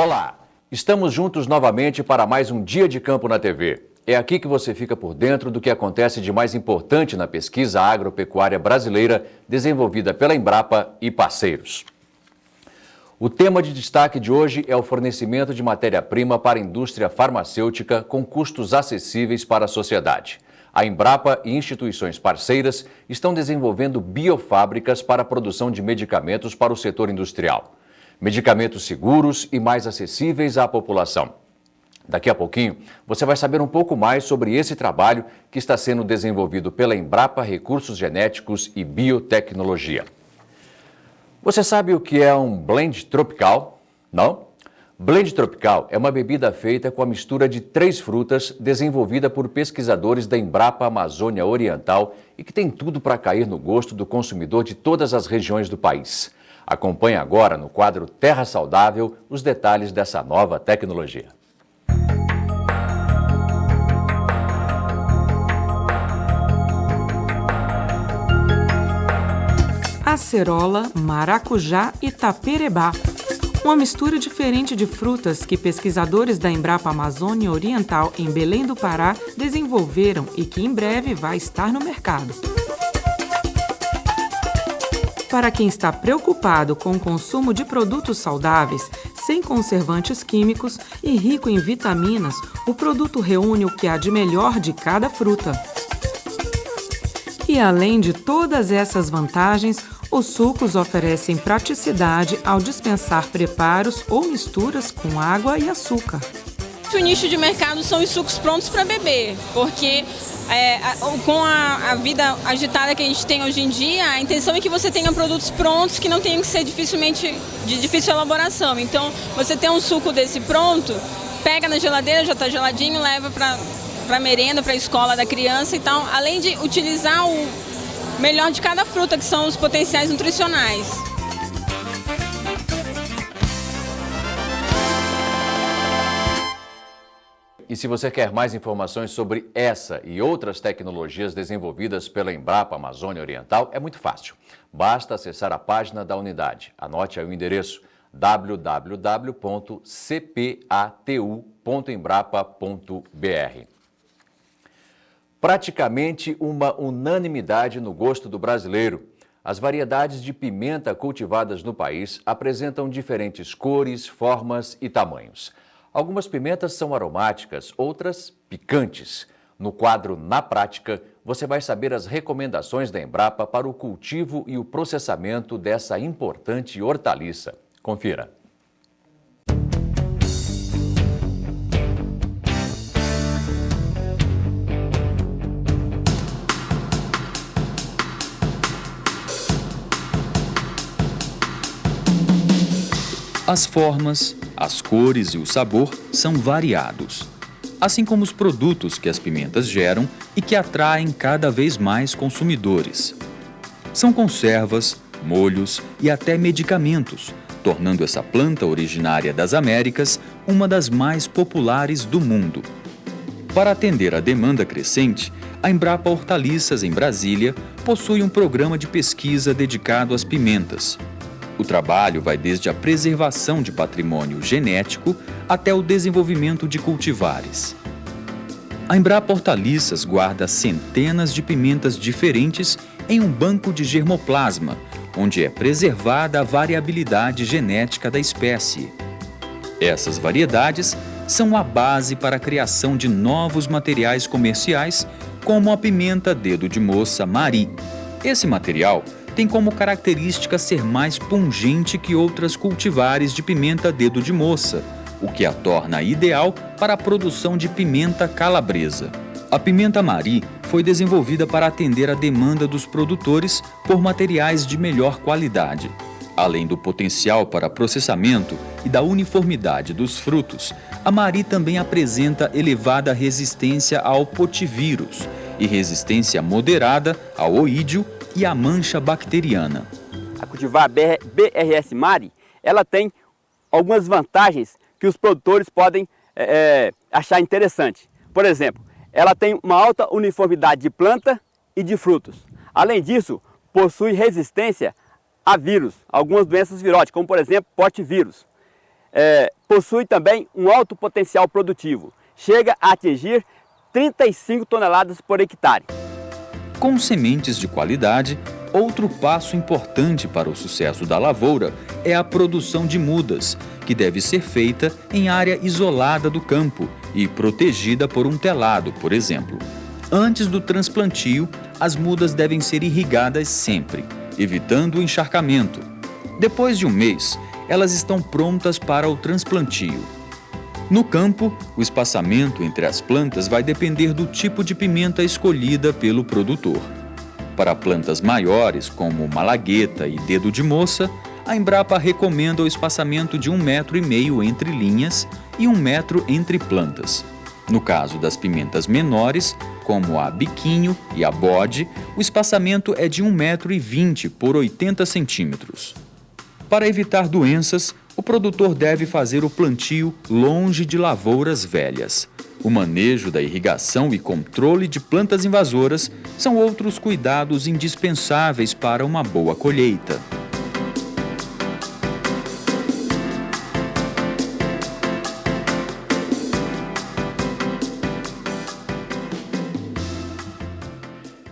Olá, estamos juntos novamente para mais um Dia de Campo na TV. É aqui que você fica por dentro do que acontece de mais importante na pesquisa agropecuária brasileira desenvolvida pela Embrapa e parceiros. O tema de destaque de hoje é o fornecimento de matéria-prima para a indústria farmacêutica com custos acessíveis para a sociedade. A Embrapa e instituições parceiras estão desenvolvendo biofábricas para a produção de medicamentos para o setor industrial. Medicamentos seguros e mais acessíveis à população. Daqui a pouquinho, você vai saber um pouco mais sobre esse trabalho que está sendo desenvolvido pela Embrapa Recursos Genéticos e Biotecnologia. Você sabe o que é um blend tropical? Não? Blend tropical é uma bebida feita com a mistura de 3 frutas desenvolvida por pesquisadores da Embrapa Amazônia Oriental e que tem tudo para cair no gosto do consumidor de todas as regiões do país. Acompanhe agora no quadro Terra Saudável os detalhes dessa nova tecnologia. Acerola, maracujá e taperebá. Uma mistura diferente de frutas que pesquisadores da Embrapa Amazônia Oriental em Belém do Pará desenvolveram e que em breve vai estar no mercado. Para quem está preocupado com o consumo de produtos saudáveis, sem conservantes químicos e rico em vitaminas, o produto reúne o que há de melhor de cada fruta. E além de todas essas vantagens, os sucos oferecem praticidade ao dispensar preparos ou misturas com água e açúcar. O nicho de mercado são os sucos prontos para beber, porque com a vida agitada que a gente tem hoje em dia, a intenção é que você tenha produtos prontos que não tenham que ser de difícil elaboração. Então, você tem um suco desse pronto, pega na geladeira, já está geladinho, leva para merenda, para a escola da criança. Então, além de utilizar o melhor de cada fruta, que são os potenciais nutricionais. E se você quer mais informações sobre essa e outras tecnologias desenvolvidas pela Embrapa Amazônia Oriental, é muito fácil. Basta acessar a página da unidade. Anote aí o endereço www.cpatu.embrapa.br. Praticamente uma unanimidade no gosto do brasileiro. As variedades de pimenta cultivadas no país apresentam diferentes cores, formas e tamanhos. Algumas pimentas são aromáticas, outras picantes. No quadro Na Prática, você vai saber as recomendações da Embrapa para o cultivo e o processamento dessa importante hortaliça. Confira. As formas, as cores e o sabor são variados, assim como os produtos que as pimentas geram e que atraem cada vez mais consumidores. São conservas, molhos e até medicamentos, tornando essa planta originária das Américas uma das mais populares do mundo. Para atender a demanda crescente, a Embrapa Hortaliças, em Brasília, possui um programa de pesquisa dedicado às pimentas. O trabalho vai desde a preservação de patrimônio genético até o desenvolvimento de cultivares. A Embrapa Hortaliças guarda centenas de pimentas diferentes em um banco de germoplasma, onde é preservada a variabilidade genética da espécie. Essas variedades são a base para a criação de novos materiais comerciais, como a pimenta dedo de moça Mari. Esse material tem como característica ser mais pungente que outras cultivares de pimenta dedo de moça, o que a torna ideal para a produção de pimenta calabresa. A pimenta Mari foi desenvolvida para atender a demanda dos produtores por materiais de melhor qualidade. Além do potencial para processamento e da uniformidade dos frutos, a Mari também apresenta elevada resistência ao potivírus e resistência moderada ao oídio e a mancha bacteriana. A cultivar BRS Mari, ela tem algumas vantagens que os produtores podem achar interessante. Por exemplo, ela tem uma alta uniformidade de planta e de frutos. Além disso, possui resistência a vírus, algumas doenças viróticas, como por exemplo potivírus. possui também um alto potencial produtivo. Chega a atingir 35 toneladas por hectare. Com sementes de qualidade, outro passo importante para o sucesso da lavoura é a produção de mudas, que deve ser feita em área isolada do campo e protegida por um telado, por exemplo. Antes do transplantio, as mudas devem ser irrigadas sempre, evitando o encharcamento. Depois de um mês, elas estão prontas para o transplantio. No campo, o espaçamento entre as plantas vai depender do tipo de pimenta escolhida pelo produtor. Para plantas maiores, como malagueta e dedo de moça, a Embrapa recomenda o espaçamento de 1,5 metro entre linhas e 1 metro entre plantas. No caso das pimentas menores, como a biquinho e a bode, o espaçamento é de 1,20 metro por 80 centímetros. Para evitar doenças, o produtor deve fazer o plantio longe de lavouras velhas. O manejo da irrigação e controle de plantas invasoras são outros cuidados indispensáveis para uma boa colheita.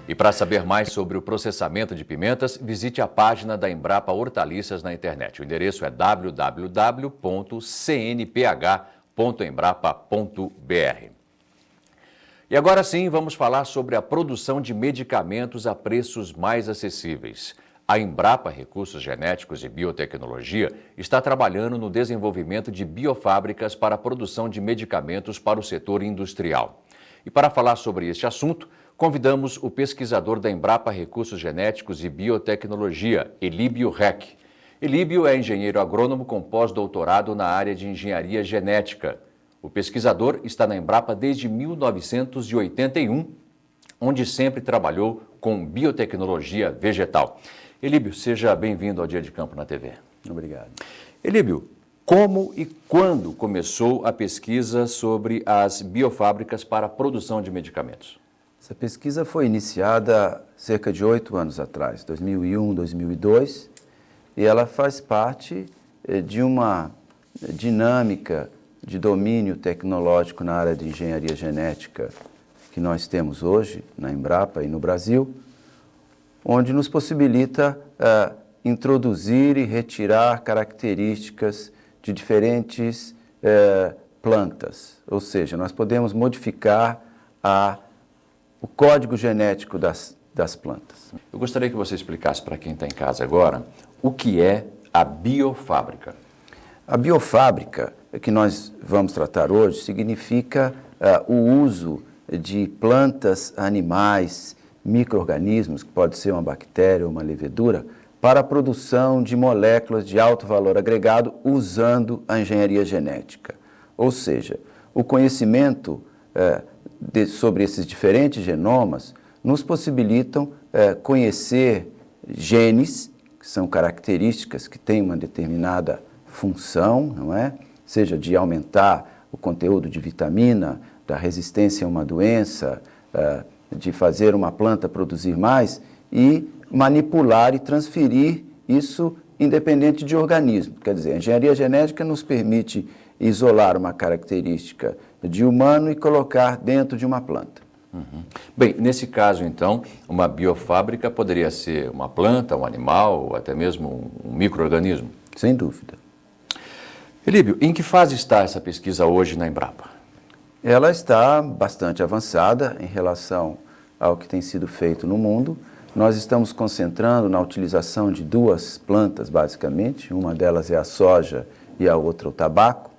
E para saber mais sobre o processamento de pimentas, visite a página da Embrapa Hortaliças na internet. O endereço é www.cnph.embrapa.br. E agora sim, vamos falar sobre a produção de medicamentos a preços mais acessíveis. A Embrapa Recursos Genéticos e Biotecnologia está trabalhando no desenvolvimento de biofábricas para a produção de medicamentos para o setor industrial. E para falar sobre este assunto, convidamos o pesquisador da Embrapa Recursos Genéticos e Biotecnologia, Elíbio Reck. Elíbio é engenheiro agrônomo com pós-doutorado na área de engenharia genética. O pesquisador está na Embrapa desde 1981, onde sempre trabalhou com biotecnologia vegetal. Elíbio, seja bem-vindo ao Dia de Campo na TV. Obrigado. Elíbio, como e quando começou a pesquisa sobre as biofábricas para a produção de medicamentos? Essa pesquisa foi iniciada cerca de 8 anos atrás, 2001, 2002, e ela faz parte de uma dinâmica de domínio tecnológico na área de engenharia genética que nós temos hoje na Embrapa e no Brasil, onde nos possibilita introduzir e retirar características de diferentes plantas. Ou seja, nós podemos modificar o código genético das plantas. Eu gostaria que você explicasse para quem está em casa agora o que é a biofábrica. A biofábrica que nós vamos tratar hoje significa o uso de plantas, animais, micro-organismos, que pode ser uma bactéria ou uma levedura, para a produção de moléculas de alto valor agregado usando a engenharia genética. Ou seja, o conhecimento sobre esses diferentes genomas nos possibilitam conhecer genes, que são características que têm uma determinada função, não é? Seja de aumentar o conteúdo de vitamina, da resistência a uma doença, de fazer uma planta produzir mais e manipular e transferir isso independente de organismo. Quer dizer, a engenharia genética nos permite isolar uma característica de humano e colocar dentro de uma planta. Uhum. Bem, nesse caso, então, uma biofábrica poderia ser uma planta, um animal ou até mesmo um micro-organismo? Sem dúvida. Elíbio, em que fase está essa pesquisa hoje na Embrapa? Ela está bastante avançada em relação ao que tem sido feito no mundo. Nós estamos concentrando na utilização de 2 plantas, basicamente. Uma delas é a soja e a outra o tabaco,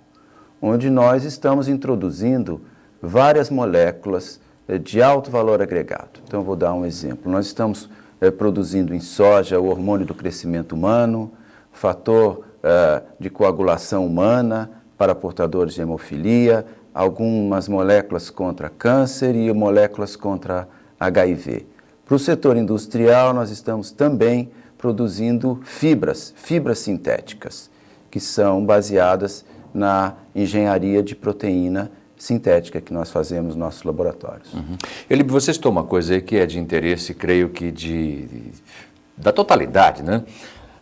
onde nós estamos introduzindo várias moléculas de alto valor agregado. Então, vou dar um exemplo. Nós estamos produzindo em soja o hormônio do crescimento humano, fator de coagulação humana para portadores de hemofilia, algumas moléculas contra câncer e moléculas contra HIV. Para o setor industrial, nós estamos também produzindo fibras sintéticas, que são baseadas na engenharia de proteína sintética que nós fazemos nos nossos laboratórios. Uhum. Elíbio, você citou uma coisa aí que é de interesse, creio que da totalidade, né,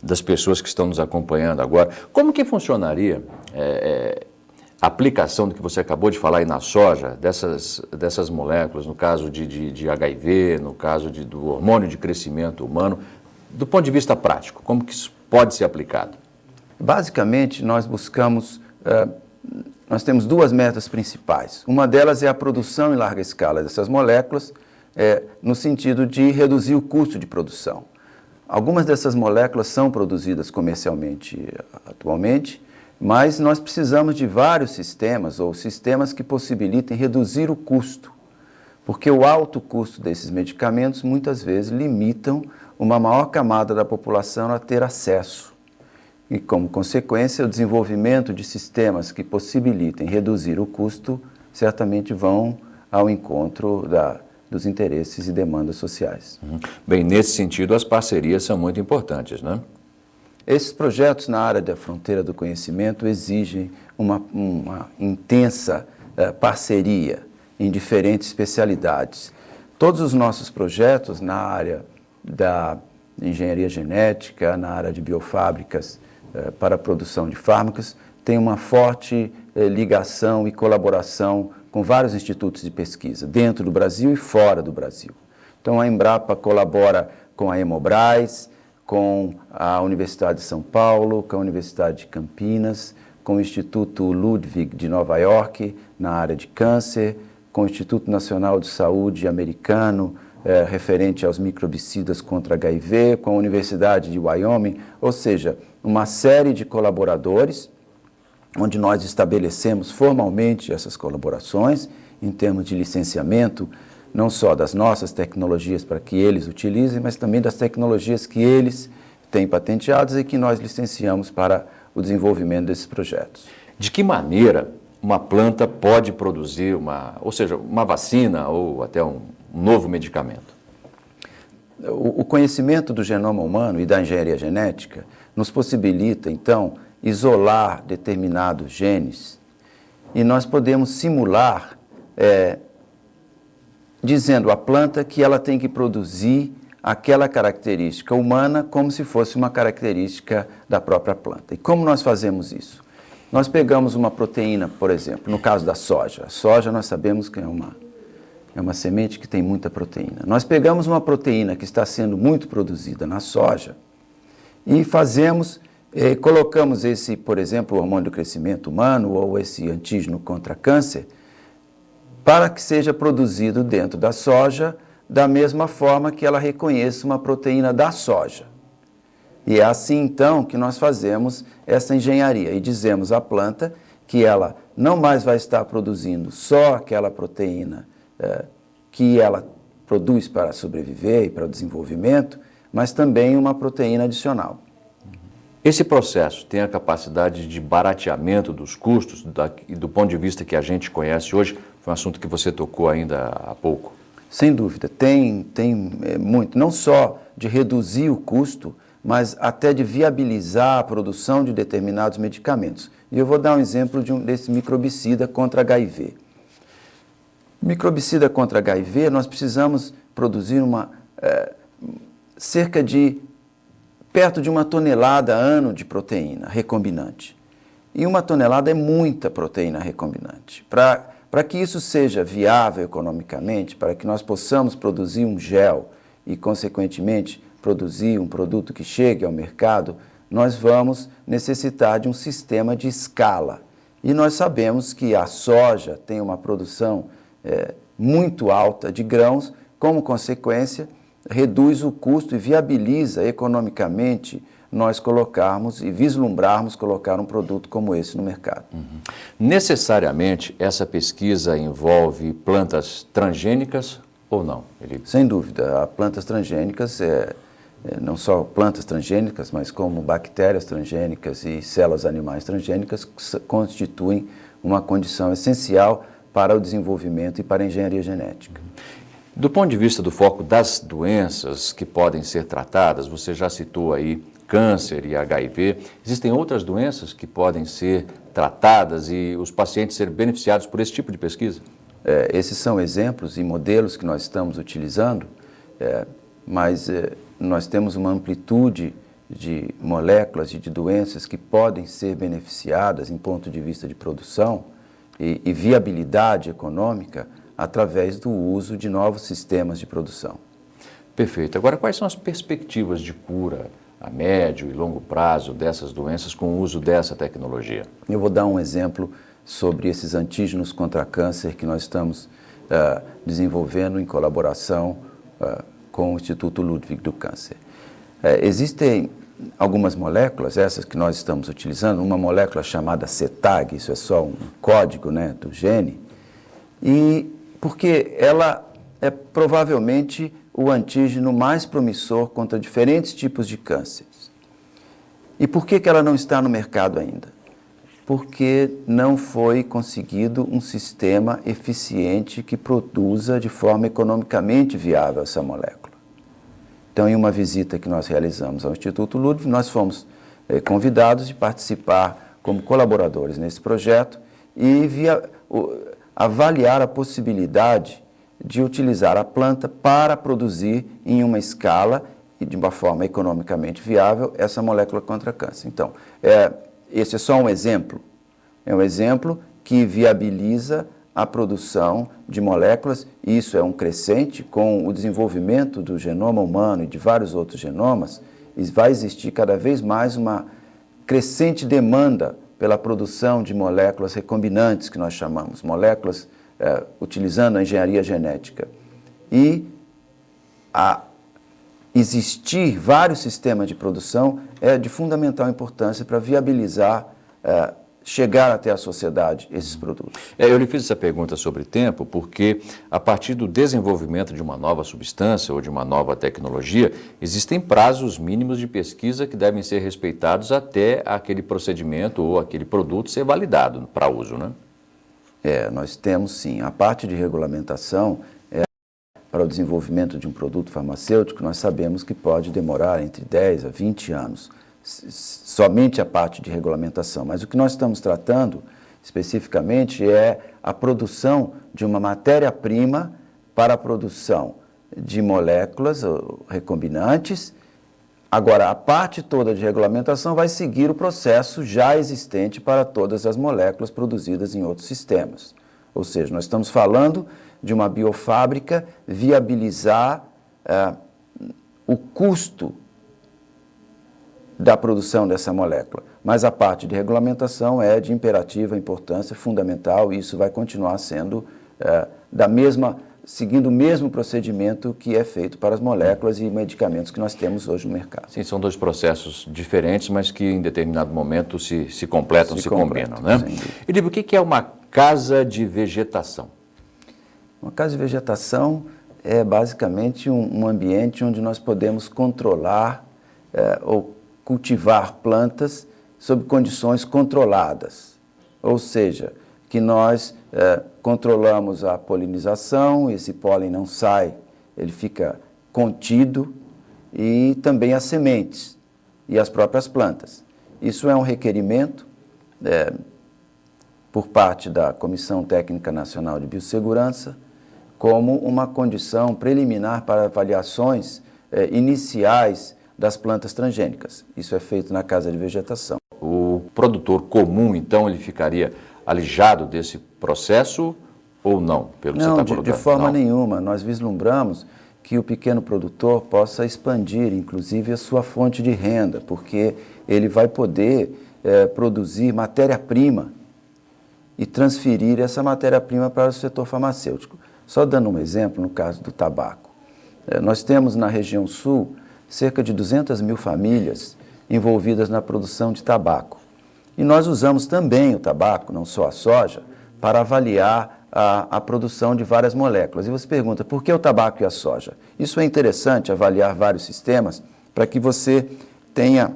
das pessoas que estão nos acompanhando agora. Como que funcionaria a aplicação do que você acabou de falar aí na soja, dessas moléculas, no caso de HIV, no caso do hormônio de crescimento humano, do ponto de vista prático, como que isso pode ser aplicado? Basicamente, nós temos duas metas principais. Uma delas é a produção em larga escala dessas moléculas, no sentido de reduzir o custo de produção. Algumas dessas moléculas são produzidas comercialmente atualmente, mas nós precisamos de vários sistemas, ou sistemas que possibilitem reduzir o custo, porque o alto custo desses medicamentos muitas vezes limitam uma maior camada da população a ter acesso. E, como consequência, o desenvolvimento de sistemas que possibilitem reduzir o custo certamente vão ao encontro dos interesses e demandas sociais. Bem, nesse sentido, as parcerias são muito importantes, né? Esses projetos na área da fronteira do conhecimento exigem uma intensa parceria em diferentes especialidades. Todos os nossos projetos na área da engenharia genética, na área de biofábricas para a produção de fármacos, têm uma forte ligação e colaboração com vários institutos de pesquisa, dentro do Brasil e fora do Brasil. Então, a Embrapa colabora com a Hemobras, com a Universidade de São Paulo, com a Universidade de Campinas, com o Instituto Ludwig de Nova York, na área de câncer, com o Instituto Nacional de Saúde americano, referente aos microbicidas contra HIV, com a Universidade de Wyoming, ou seja, uma série de colaboradores, onde nós estabelecemos formalmente essas colaborações, em termos de licenciamento, não só das nossas tecnologias para que eles utilizem, mas também das tecnologias que eles têm patenteadas e que nós licenciamos para o desenvolvimento desses projetos. De que maneira uma planta pode produzir uma vacina ou até um novo medicamento? O conhecimento do genoma humano e da engenharia genética nos possibilita, então, isolar determinados genes e nós podemos simular, dizendo à planta que ela tem que produzir aquela característica humana como se fosse uma característica da própria planta. E como nós fazemos isso? Nós pegamos uma proteína, por exemplo, no caso da soja. A soja nós sabemos que é uma semente que tem muita proteína. Nós pegamos uma proteína que está sendo muito produzida na soja e colocamos esse, por exemplo, hormônio do crescimento humano ou esse antígeno contra câncer para que seja produzido dentro da soja da mesma forma que ela reconheça uma proteína da soja. E é assim, então, que nós fazemos essa engenharia e dizemos à planta que ela não mais vai estar produzindo só aquela proteína que ela produz para sobreviver e para o desenvolvimento, mas também uma proteína adicional. Esse processo tem a capacidade de barateamento dos custos, do ponto de vista que a gente conhece hoje? Foi um assunto que você tocou ainda há pouco. Sem dúvida, tem muito, não só de reduzir o custo, mas até de viabilizar a produção de determinados medicamentos. E eu vou dar um exemplo desse microbicida contra HIV. Microbicida contra HIV, nós precisamos produzir perto de 1 tonelada ano de proteína recombinante. E 1 tonelada é muita proteína recombinante. Para que isso seja viável economicamente, para que nós possamos produzir um gel e, consequentemente, produzir um produto que chegue ao mercado, nós vamos necessitar de um sistema de escala. E nós sabemos que a soja tem uma produção muito alta de grãos, como consequência, reduz o custo e viabiliza economicamente nós colocarmos e vislumbrarmos colocar um produto como esse no mercado. Necessariamente, essa pesquisa envolve plantas transgênicas ou não? Sem dúvida, plantas transgênicas, não só plantas transgênicas, mas como bactérias transgênicas e células animais transgênicas constituem uma condição essencial para o desenvolvimento e para a engenharia genética. Do ponto de vista do foco das doenças que podem ser tratadas, você já citou aí câncer e HIV, existem outras doenças que podem ser tratadas e os pacientes serem beneficiados por esse tipo de pesquisa? Esses são exemplos e modelos que nós estamos utilizando, mas nós temos uma amplitude de moléculas e de doenças que podem ser beneficiadas em ponto de vista de produção e viabilidade econômica através do uso de novos sistemas de produção. Perfeito. Agora, quais são as perspectivas de cura a médio e longo prazo dessas doenças com o uso dessa tecnologia? Eu vou dar um exemplo sobre esses antígenos contra câncer que nós estamos desenvolvendo em colaboração com o Instituto Ludwig do Câncer. Existem algumas moléculas, essas que nós estamos utilizando, uma molécula chamada CETAG, isso é só um código, né, do gene, e porque ela é provavelmente o antígeno mais promissor contra diferentes tipos de cânceres. E por que ela não está no mercado ainda? Porque não foi conseguido um sistema eficiente que produza de forma economicamente viável essa molécula. Então, em uma visita que nós realizamos ao Instituto Ludwig, nós fomos convidados de participar como colaboradores nesse projeto e avaliar a possibilidade de utilizar a planta para produzir em uma escala e de uma forma economicamente viável essa molécula contra câncer. Então, esse é só um exemplo. É um exemplo que viabiliza a produção de moléculas, e isso é um crescente com o desenvolvimento do genoma humano e de vários outros genomas, e vai existir cada vez mais uma crescente demanda pela produção de moléculas recombinantes, que nós chamamos, moléculas utilizando a engenharia genética. E existir vários sistemas de produção é de fundamental importância para viabilizar, chegar até a sociedade esses produtos. Eu lhe fiz essa pergunta sobre tempo porque, a partir do desenvolvimento de uma nova substância ou de uma nova tecnologia, existem prazos mínimos de pesquisa que devem ser respeitados até aquele procedimento ou aquele produto ser validado para uso, né? Nós temos sim. A parte de regulamentação para o desenvolvimento de um produto farmacêutico, nós sabemos que pode demorar entre 10 a 20 anos. Somente a parte de regulamentação, mas o que nós estamos tratando especificamente é a produção de uma matéria-prima para a produção de moléculas recombinantes. Agora, a parte toda de regulamentação vai seguir o processo já existente para todas as moléculas produzidas em outros sistemas. Ou seja, nós estamos falando de uma biofábrica viabilizar o custo da produção dessa molécula. Mas a parte de regulamentação é de imperativa importância, fundamental, e isso vai continuar sendo seguindo o mesmo procedimento que é feito para as moléculas e medicamentos que nós temos hoje no mercado. Sim, são dois processos diferentes, mas que em determinado momento se completam, se combinam, né? E o que é uma casa de vegetação? Uma casa de vegetação é basicamente um ambiente onde nós podemos controlar ou cultivar plantas sob condições controladas, ou seja, que nós controlamos a polinização, esse pólen não sai, ele fica contido, e também as sementes e as próprias plantas. Isso é um requerimento por parte da Comissão Técnica Nacional de Biossegurança, como uma condição preliminar para avaliações iniciais das plantas transgênicas. Isso é feito na casa de vegetação. O produtor comum, então, ele ficaria alijado desse processo ou não? Pelo que você está colocando? De forma nenhuma. Nós vislumbramos que o pequeno produtor possa expandir, inclusive, a sua fonte de renda, porque ele vai poder produzir matéria-prima e transferir essa matéria-prima para o setor farmacêutico. Só dando um exemplo, no caso do tabaco. Nós temos na região sul cerca de 200 mil famílias envolvidas na produção de tabaco. E nós usamos também o tabaco, não só a soja, para avaliar a produção de várias moléculas. E você pergunta, por que o tabaco e a soja? Isso é interessante, avaliar vários sistemas, para que você tenha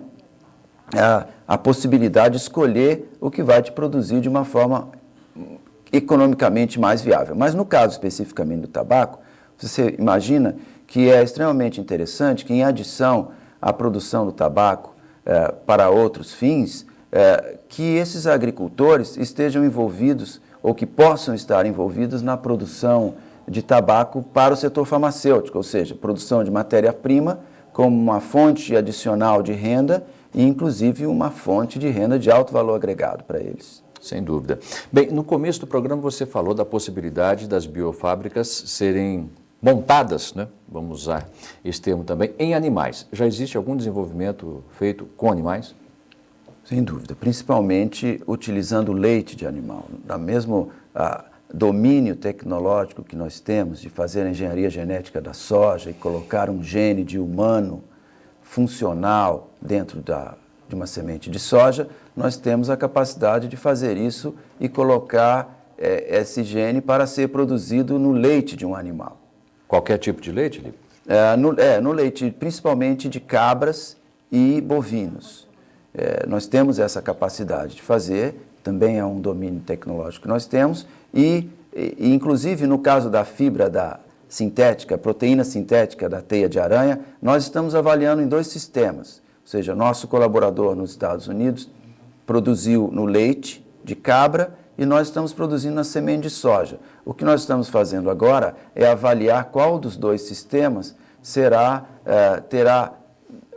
a possibilidade de escolher o que vai te produzir de uma forma economicamente mais viável. Mas no caso especificamente do tabaco, você imagina que é extremamente interessante que, em adição à produção do tabaco para outros fins, que esses agricultores estejam envolvidos ou que possam estar envolvidos na produção de tabaco para o setor farmacêutico, ou seja, produção de matéria-prima como uma fonte adicional de renda e, inclusive, uma fonte de renda de alto valor agregado para eles. Sem dúvida. Bem, no começo do programa você falou da possibilidade das biofábricas serem montadas, né? Vamos usar esse termo também, em animais. Já existe algum desenvolvimento feito com animais? Sem dúvida, principalmente utilizando leite de animal. Da mesmo domínio tecnológico que nós temos de fazer a engenharia genética da soja e colocar um gene de humano funcional dentro de uma semente de soja, nós temos a capacidade de fazer isso e colocar esse gene para ser produzido no leite de um animal. Qualquer tipo de leite, Líbio? No leite, principalmente de cabras e bovinos. Nós temos essa capacidade de fazer, também é um domínio tecnológico que nós temos, e inclusive no caso da fibra sintética, proteína sintética da teia de aranha, nós estamos avaliando em 2 sistemas. Ou seja, nosso colaborador nos Estados Unidos produziu no leite de cabra e nós estamos produzindo na semente de soja. O que nós estamos fazendo agora é avaliar qual dos 2 sistemas terá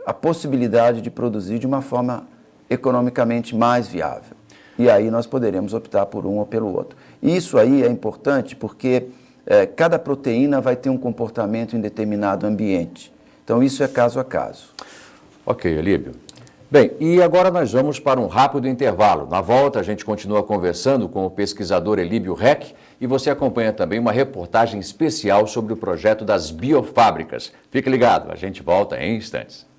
a possibilidade de produzir de uma forma economicamente mais viável. E aí nós poderemos optar por um ou pelo outro. E isso aí é importante porque cada proteína vai ter um comportamento em determinado ambiente. Então isso é caso a caso. Ok, Elíbio. Bem, e agora nós vamos para um rápido intervalo. Na volta a gente continua conversando com o pesquisador Elíbio Reck e você acompanha também uma reportagem especial sobre o projeto das biofábricas. Fique ligado, a gente volta em instantes.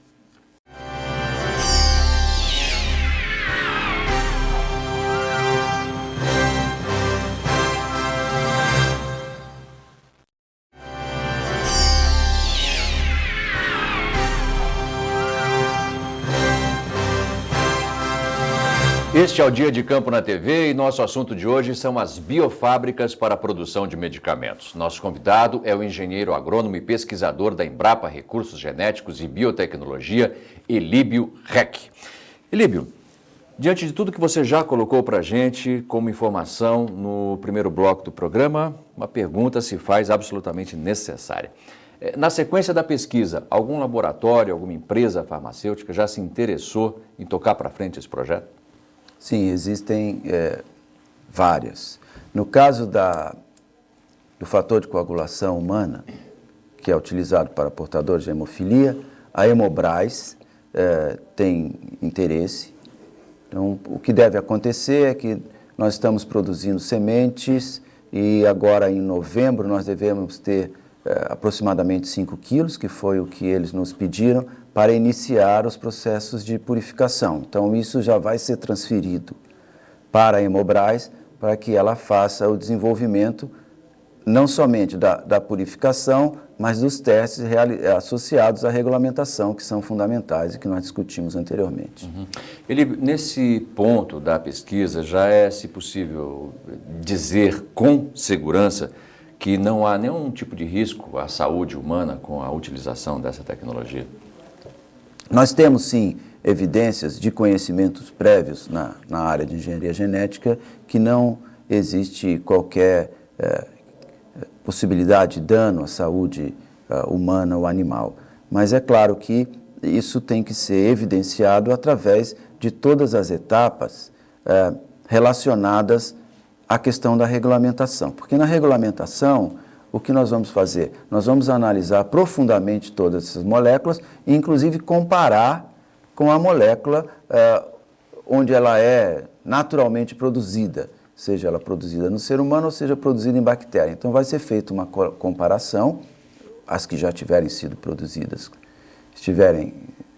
Este é o Dia de Campo na TV e nosso assunto de hoje são as biofábricas para a produção de medicamentos. Nosso convidado é o engenheiro agrônomo e pesquisador da Embrapa Recursos Genéticos e Biotecnologia, Elíbio Reck. Elíbio, diante de tudo que você já colocou para a gente como informação no primeiro bloco do programa, uma pergunta se faz absolutamente necessária. Na sequência da pesquisa, algum laboratório, alguma empresa farmacêutica já se interessou em tocar para frente esse projeto? Sim, existem várias. No caso do fator de coagulação humana, que é utilizado para portadores de hemofilia, a Hemobras tem interesse. Então, o que deve acontecer é que nós estamos produzindo sementes e agora em novembro nós devemos ter aproximadamente 5 quilos, que foi o que eles nos pediram, para iniciar os processos de purificação. Então, isso já vai ser transferido para a Hemobras, para que ela faça o desenvolvimento não somente da purificação, mas dos testes associados à regulamentação, que são fundamentais e que nós discutimos anteriormente. Nesse ponto da pesquisa, já é, se possível, dizer com segurança que não há nenhum tipo de risco à saúde humana com a utilização dessa tecnologia? Nós temos, sim, evidências de conhecimentos prévios na área de engenharia genética que não existe qualquer possibilidade de dano à saúde humana ou animal. Mas é claro que isso tem que ser evidenciado através de todas as etapas relacionadas à questão da regulamentação. Porque na regulamentação, o que nós vamos fazer? Nós vamos analisar profundamente todas essas moléculas e, inclusive, comparar com a molécula onde ela é naturalmente produzida, seja ela produzida no ser humano ou seja produzida em bactéria. Então, vai ser feita uma comparação, as que já tiverem sido produzidas, estiverem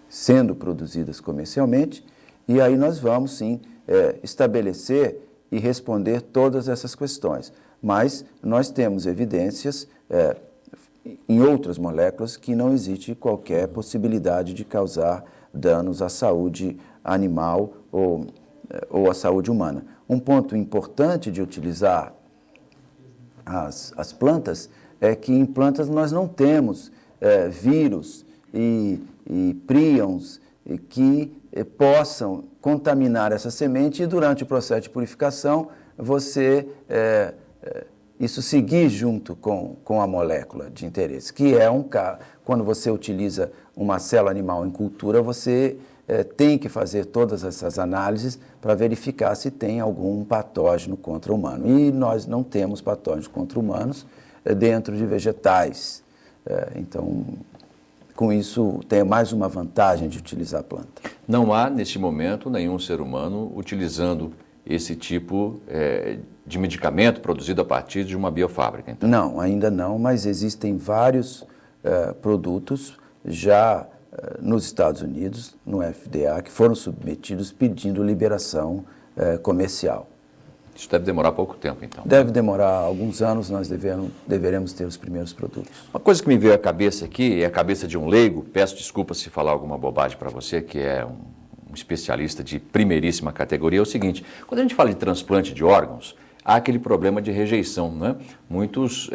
sendo produzidas comercialmente, e aí nós vamos, sim, estabelecer e responder todas essas questões. Mas nós temos evidências em outras moléculas que não existe qualquer possibilidade de causar danos à saúde animal ou à saúde humana. Um ponto importante de utilizar as plantas é que em plantas nós não temos vírus e príons que possam contaminar essa semente e durante o processo de purificação você isso seguir junto com a molécula de interesse, que é quando você utiliza uma célula animal em cultura, você tem que fazer todas essas análises para verificar se tem algum patógeno contra o humano. E nós não temos patógenos contra humanos dentro de vegetais. Então, com isso, tem mais uma vantagem de utilizar a planta. Não há, neste momento, nenhum ser humano utilizando esse tipo de medicamento produzido a partir de uma biofábrica? Então. Não, ainda não, mas existem vários produtos já nos Estados Unidos, no FDA, que foram submetidos pedindo liberação comercial. Isso deve demorar pouco tempo, então. Deve demorar alguns anos, nós deveremos ter os primeiros produtos. Uma coisa que me veio à cabeça aqui, é a cabeça de um leigo, peço desculpas se falar alguma bobagem para você, que é um especialista de primeiríssima categoria, é o seguinte: quando a gente fala de transplante de órgãos, há aquele problema de rejeição, né? Muitos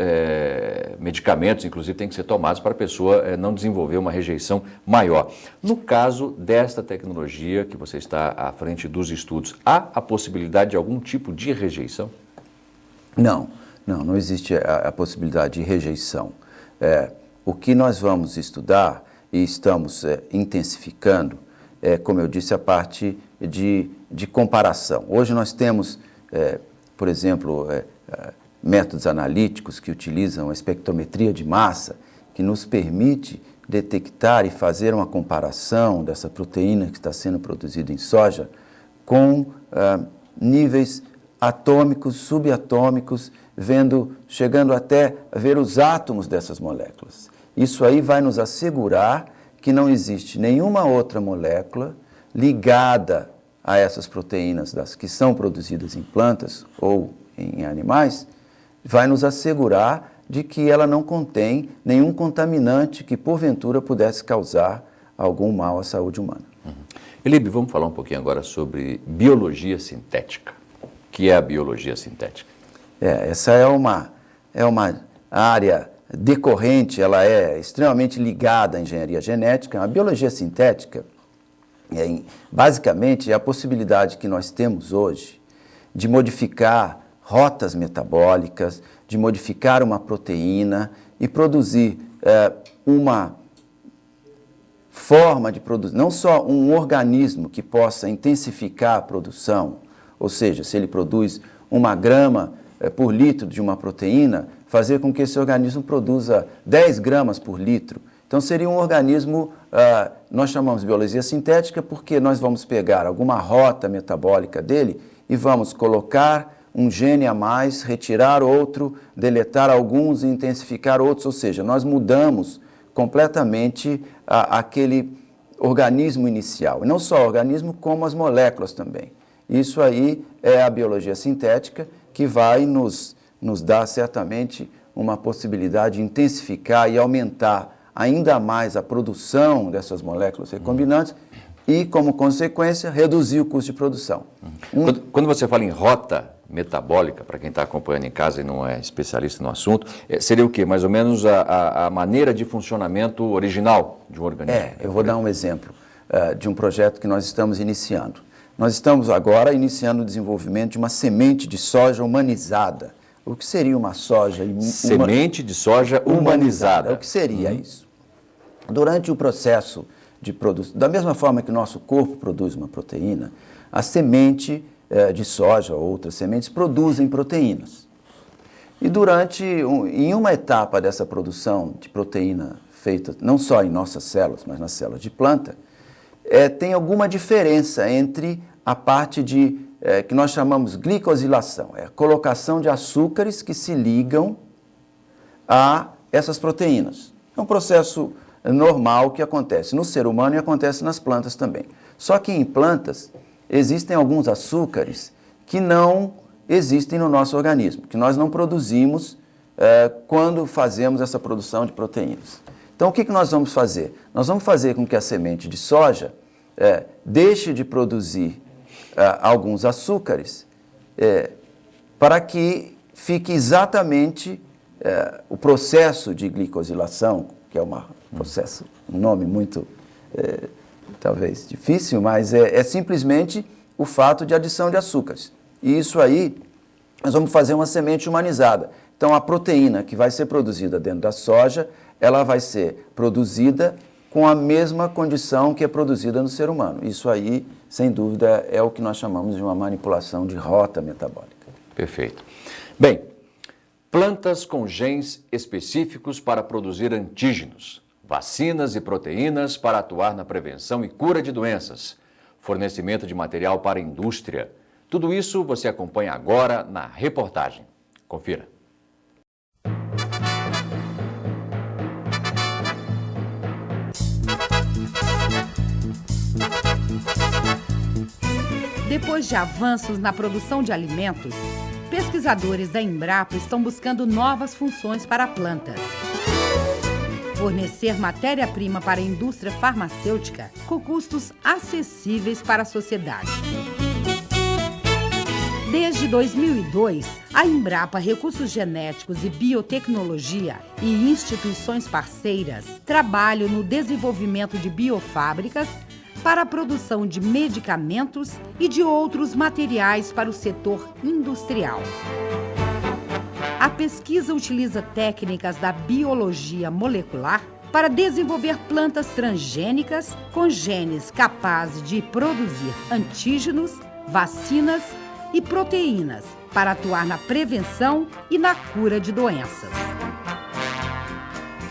medicamentos, inclusive, têm que ser tomados para a pessoa não desenvolver uma rejeição maior. No caso desta tecnologia, que você está à frente dos estudos, há a possibilidade de algum tipo de rejeição? Não existe a possibilidade de rejeição. O que nós vamos estudar e estamos intensificando como eu disse, a parte de comparação. Hoje nós temos, por exemplo, métodos analíticos que utilizam a espectrometria de massa, que nos permite detectar e fazer uma comparação dessa proteína que está sendo produzida em soja com níveis atômicos, subatômicos, chegando até a ver os átomos dessas moléculas. Isso aí vai nos assegurar que não existe nenhuma outra molécula ligada a essas proteínas que são produzidas em plantas ou em animais, vai nos assegurar de que ela não contém nenhum contaminante que, porventura, pudesse causar algum mal à saúde humana. Elibe, vamos falar um pouquinho agora sobre biologia sintética. O que é a biologia sintética? Essa é uma área decorrente, ela é extremamente ligada à engenharia genética. A biologia sintética, basicamente, é a possibilidade que nós temos hoje de modificar rotas metabólicas, de modificar uma proteína e produzir uma forma de produzir, não só um organismo que possa intensificar a produção, ou seja, se ele produz 1 grama por litro de uma proteína, fazer com que esse organismo produza 10 gramas por litro. Então, seria um organismo, nós chamamos de biologia sintética, porque nós vamos pegar alguma rota metabólica dele e vamos colocar um gene a mais, retirar outro, deletar alguns e intensificar outros, ou seja, nós mudamos completamente aquele organismo inicial. E não só o organismo, como as moléculas também. Isso aí é a biologia sintética, que vai nos dar certamente uma possibilidade de intensificar e aumentar ainda mais a produção dessas moléculas recombinantes e, como consequência, reduzir o custo de produção. Quando você fala em rota metabólica, para quem está acompanhando em casa e não é especialista no assunto, seria o quê? Mais ou menos a maneira de funcionamento original de um organismo? Eu vou dar um exemplo de um projeto que nós estamos iniciando. Nós estamos agora iniciando o desenvolvimento de uma semente de soja humanizada. O que seria uma soja? Semente de soja humanizada. O que seria isso? Durante o processo de produção, da mesma forma que o nosso corpo produz uma proteína, a semente de soja ou outras sementes produzem proteínas. E em uma etapa dessa produção de proteína feita não só em nossas células, mas nas células de planta, tem alguma diferença entre a parte que nós chamamos glicosilação, é a colocação de açúcares que se ligam a essas proteínas. É um processo normal que acontece no ser humano e acontece nas plantas também. Só que em plantas existem alguns açúcares que não existem no nosso organismo, que nós não produzimos quando fazemos essa produção de proteínas. Então, o que nós vamos fazer? Nós vamos fazer com que a semente de soja deixe de produzir alguns açúcares para que fique exatamente o processo de glicosilação, que é um nome muito, talvez, difícil, mas é simplesmente o fato de adição de açúcares. E isso aí, nós vamos fazer uma semente humanizada, Então, a proteína que vai ser produzida dentro da soja, ela vai ser produzida com a mesma condição que é produzida no ser humano. Isso aí, sem dúvida, é o que nós chamamos de uma manipulação de rota metabólica. Perfeito. Bem, plantas com genes específicos para produzir antígenos, vacinas e proteínas para atuar na prevenção e cura de doenças, fornecimento de material para a indústria. Tudo isso você acompanha agora na reportagem. Confira. Depois de avanços na produção de alimentos, pesquisadores da Embrapa estão buscando novas funções para plantas. Fornecer matéria-prima para a indústria farmacêutica com custos acessíveis para a sociedade. Desde 2002, a Embrapa Recursos Genéticos e Biotecnologia e instituições parceiras trabalham no desenvolvimento de biofábricas para a produção de medicamentos e de outros materiais para o setor industrial. A pesquisa utiliza técnicas da biologia molecular para desenvolver plantas transgênicas com genes capazes de produzir antígenos, vacinas e proteínas para atuar na prevenção e na cura de doenças.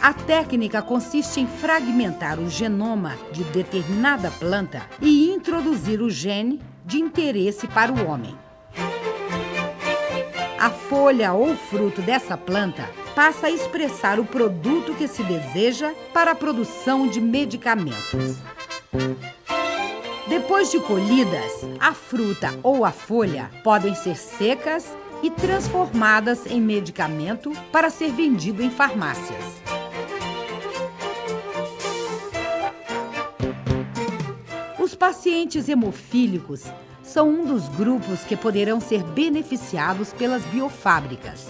A técnica consiste em fragmentar o genoma de determinada planta e introduzir o gene de interesse para o homem. A folha ou fruto dessa planta passa a expressar o produto que se deseja para a produção de medicamentos. Depois de colhidas, a fruta ou a folha podem ser secas e transformadas em medicamento para ser vendido em farmácias. Os pacientes hemofílicos são um dos grupos que poderão ser beneficiados pelas biofábricas.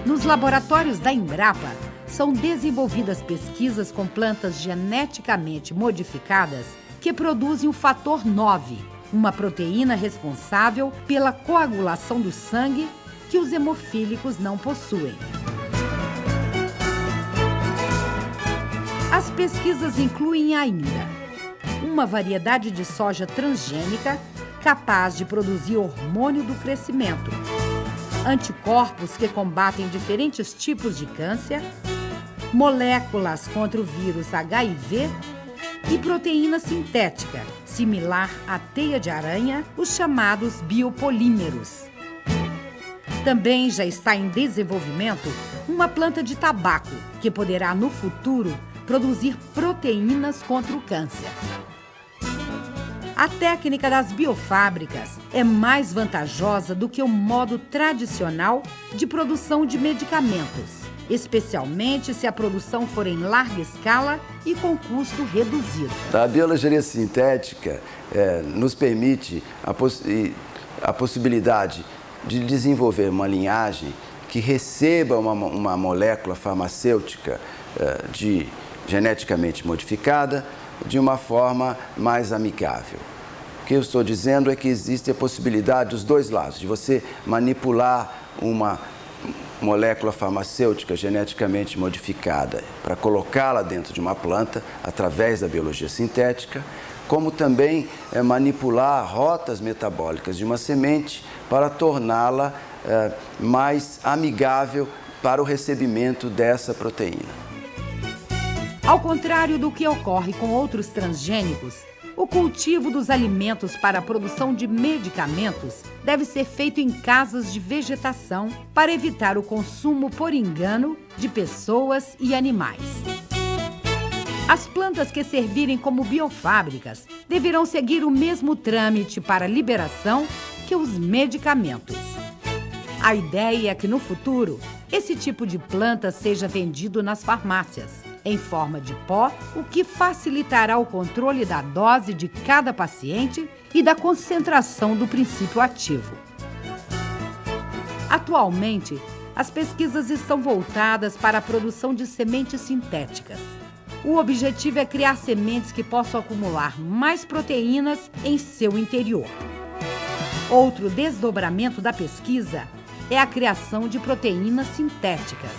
Nos laboratórios da Embrapa, são desenvolvidas pesquisas com plantas geneticamente modificadas que produzem o fator 9, uma proteína responsável pela coagulação do sangue que os hemofílicos não possuem. As pesquisas incluem ainda uma variedade de soja transgênica capaz de produzir hormônio do crescimento, anticorpos que combatem diferentes tipos de câncer, moléculas contra o vírus HIV e proteína sintética, similar à teia de aranha, os chamados biopolímeros. Também já está em desenvolvimento uma planta de tabaco que poderá, no futuro, produzir proteínas contra o câncer. A técnica das biofábricas é mais vantajosa do que o modo tradicional de produção de medicamentos, especialmente se a produção for em larga escala e com custo reduzido. A biologia sintética nos permite a possibilidade de desenvolver uma linhagem que receba uma molécula farmacêutica geneticamente modificada de uma forma mais amigável. O que eu estou dizendo é que existe a possibilidade dos dois lados, de você manipular uma molécula farmacêutica geneticamente modificada para colocá-la dentro de uma planta através da biologia sintética, como também manipular rotas metabólicas de uma semente para torná-la mais amigável para o recebimento dessa proteína. Ao contrário do que ocorre com outros transgênicos, o cultivo dos alimentos para a produção de medicamentos deve ser feito em casas de vegetação para evitar o consumo por engano de pessoas e animais. As plantas que servirem como biofábricas deverão seguir o mesmo trâmite para liberação que os medicamentos. A ideia é que, no futuro, esse tipo de planta seja vendido nas farmácias, em forma de pó, o que facilitará o controle da dose de cada paciente e da concentração do princípio ativo. Atualmente, as pesquisas estão voltadas para a produção de sementes sintéticas. O objetivo é criar sementes que possam acumular mais proteínas em seu interior. Outro desdobramento da pesquisa é a criação de proteínas sintéticas.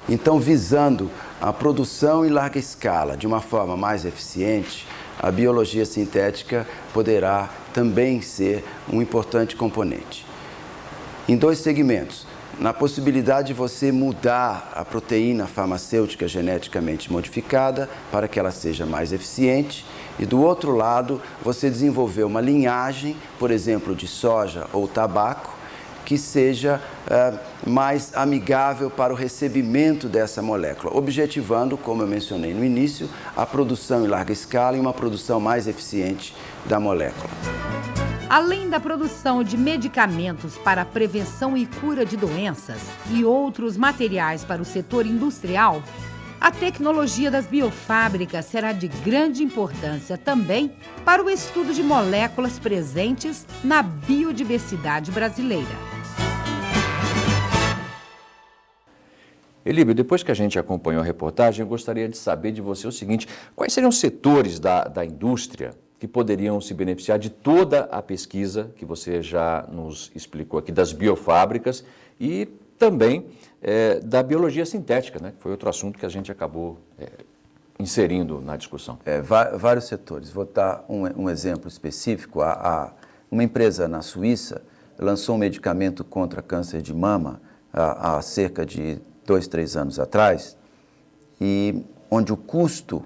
Então, visando a produção em larga escala de uma forma mais eficiente, a biologia sintética poderá também ser um importante componente. Em 2 segmentos, na possibilidade de você mudar a proteína farmacêutica geneticamente modificada para que ela seja mais eficiente, e do outro lado, você desenvolver uma linhagem, por exemplo, de soja ou tabaco, que seja mais amigável para o recebimento dessa molécula, objetivando, como eu mencionei no início, a produção em larga escala e uma produção mais eficiente da molécula. Além da produção de medicamentos para a prevenção e cura de doenças e outros materiais para o setor industrial, a tecnologia das biofábricas será de grande importância também para o estudo de moléculas presentes na biodiversidade brasileira. Elíbio, depois que a gente acompanhou a reportagem, eu gostaria de saber de você o seguinte: quais seriam os setores da indústria que poderiam se beneficiar de toda a pesquisa que você já nos explicou aqui, das biofábricas e também da biologia sintética, né, que foi outro assunto que a gente acabou inserindo na discussão? Vários setores. Vou dar um exemplo específico. Uma empresa na Suíça lançou um medicamento contra câncer de mama há cerca de 2, 3 anos atrás, e onde o custo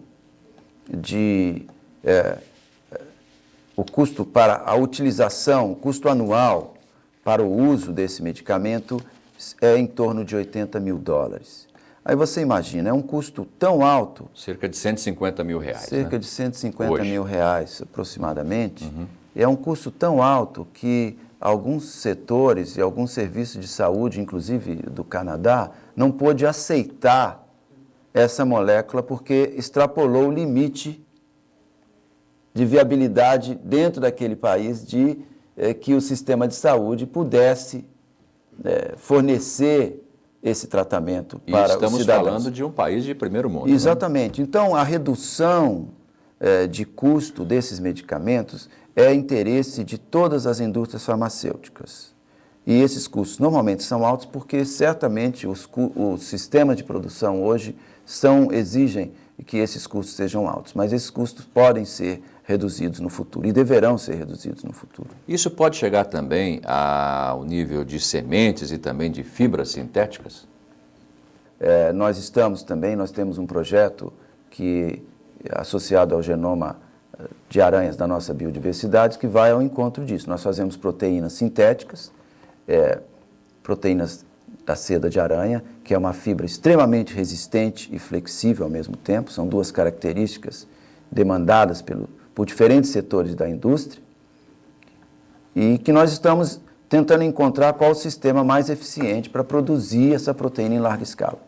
para a utilização, o custo anual para o uso desse medicamento é em torno de $80 mil. Aí você imagina, é um custo tão alto... Cerca de R$150 mil. Cerca de R$150 mil, aproximadamente. Uhum. É um custo tão alto que alguns setores e alguns serviços de saúde, inclusive do Canadá, não pôde aceitar essa molécula porque extrapolou o limite de viabilidade dentro daquele país de que o sistema de saúde pudesse fornecer esse tratamento para os cidadãos. E estamos falando de um país de primeiro mundo. Exatamente. Né? Então, a redução de custo desses medicamentos é interesse de todas as indústrias farmacêuticas. E esses custos normalmente são altos porque certamente os sistemas de produção hoje exigem que esses custos sejam altos, mas esses custos podem ser reduzidos no futuro e deverão ser reduzidos no futuro. Isso pode chegar também ao nível de sementes e também de fibras sintéticas? Nós temos um projeto que associado ao genoma de aranhas da nossa biodiversidade que vai ao encontro disso. Nós fazemos proteínas sintéticas, proteínas da seda de aranha, que é uma fibra extremamente resistente e flexível ao mesmo tempo. São 2 características demandadas por diferentes setores da indústria e que nós estamos tentando encontrar qual o sistema mais eficiente para produzir essa proteína em larga escala.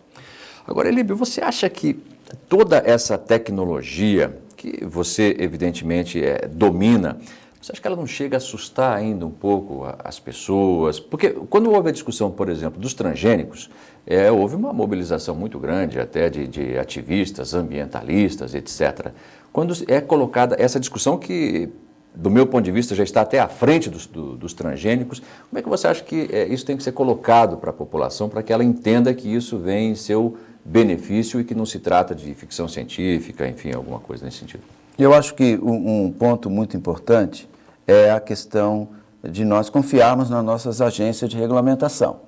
Agora, Elíbio, você acha que toda essa tecnologia que você, evidentemente, domina, você acha que ela não chega a assustar ainda um pouco as pessoas? Porque quando houve a discussão, por exemplo, dos transgênicos, houve uma mobilização muito grande até de ativistas, ambientalistas, etc. Quando é colocada essa discussão que, do meu ponto de vista, já está até à frente dos transgênicos, como é que você acha que isso tem que ser colocado para a população, para que ela entenda que isso vem em seu benefício e que não se trata de ficção científica, enfim, alguma coisa nesse sentido? Eu acho que um ponto muito importante é a questão de nós confiarmos nas nossas agências de regulamentação.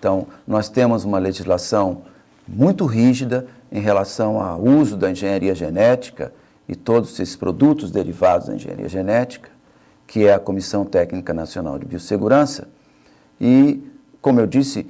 Então, nós temos uma legislação muito rígida em relação ao uso da engenharia genética e todos esses produtos derivados da engenharia genética, que é a Comissão Técnica Nacional de Biossegurança. E, como eu disse,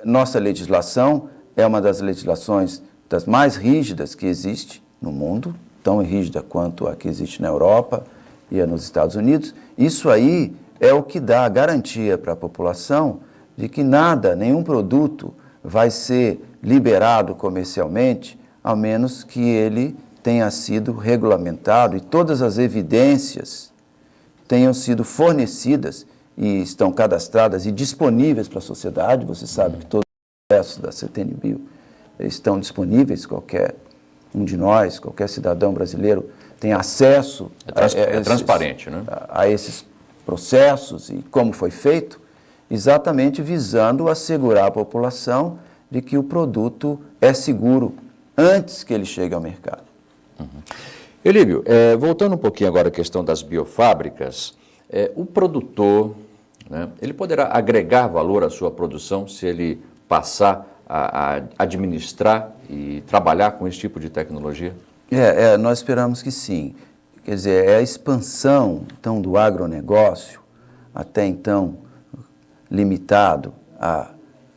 nossa legislação é uma das legislações das mais rígidas que existe no mundo, tão rígida quanto a que existe na Europa e nos Estados Unidos. Isso aí é o que dá a garantia para a população de que nenhum produto vai ser liberado comercialmente, a menos que ele tenha sido regulamentado e todas as evidências tenham sido fornecidas e estão cadastradas e disponíveis para a sociedade. Você sabe que todos os processos da CTN-Bio estão disponíveis, qualquer um de nós, qualquer cidadão brasileiro tem acesso transparente, né? a esses processos e como foi feito. exatamente visando assegurar à população de que o produto é seguro antes que ele chegue ao mercado. Elíbio, voltando um pouquinho agora à questão das biofábricas, o produtor, né, ele poderá agregar valor à sua produção se ele passar a administrar e trabalhar com esse tipo de tecnologia? Nós esperamos que sim. Quer dizer, a expansão então, do agronegócio, até então limitado à